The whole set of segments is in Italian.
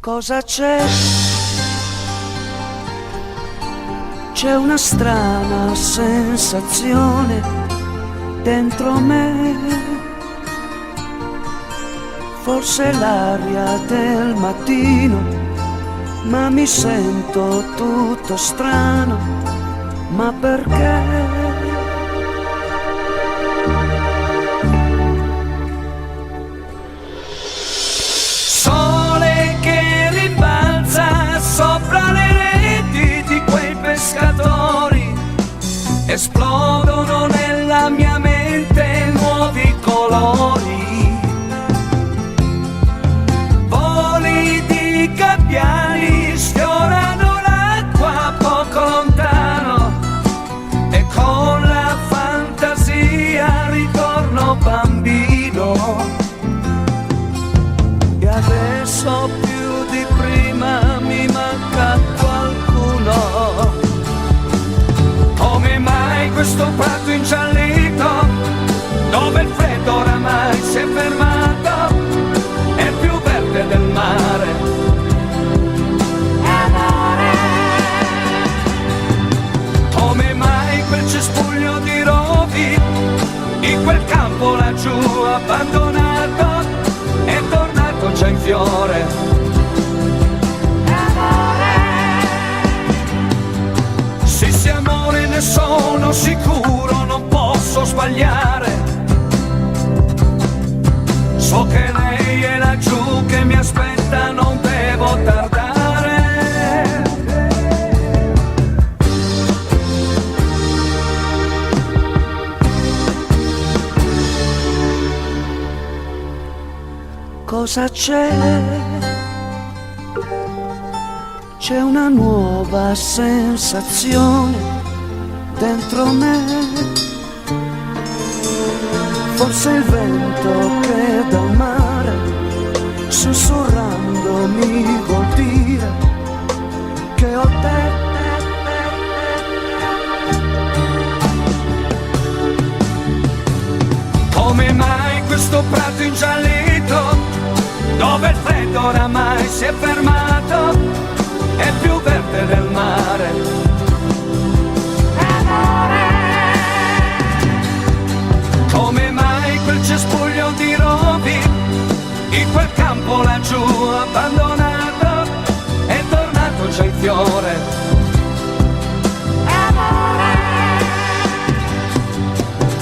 Cosa c'è? C'è una strana sensazione dentro me, forse l'aria del mattino, ma mi sento tutto strano, ma perché? Sole che ribalza sopra le reti di quei pescatori, esplodono nella mia mente nuovi colori, voli di gabbiani sfiorano l'acqua poco lontano e con la fantasia ritorno bambino. E adesso più di prima mi manca qualcuno. Come mai questo prato ingiallito, dove il freddo oramai si è fermato, è più verde del mare? Amore. Come mai quel cespuglio di rovi, in quel campo laggiù abbandonato, è tornato già in fiore? Amore. Sì, amore, ne sono sicuro, non posso sbagliare. So che lei è laggiù che mi aspetta, non devo tardare. Cosa c'è? C'è una nuova sensazione dentro me, forse il vento che dal mare sussurrando mi vuol dire che ho te. Come mai questo prato ingiallito, dove il freddo oramai si è fermato, è più verde del mare? Amore. Come mai quel cespuglio di rovi, in quel campo laggiù abbandonato, è tornato già in fiore? Amore.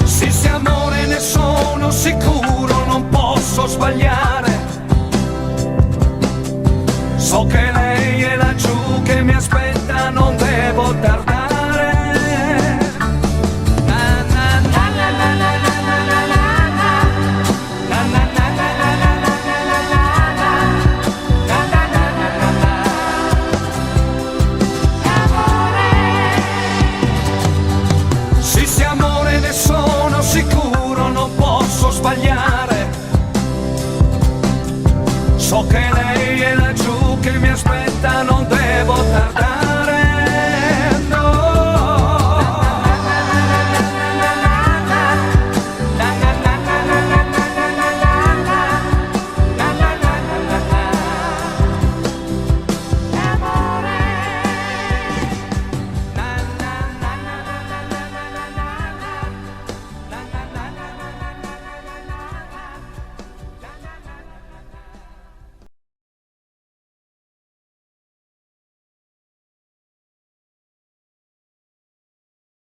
Sì, amore, ne sono sicuro, non posso sbagliare. So che lei è laggiù che mi aspetta, non devo tardare. Sì, amore, ne sono sicuro, non posso sbagliare. So che lei è laggiù che mi aspetta, non devo tardare.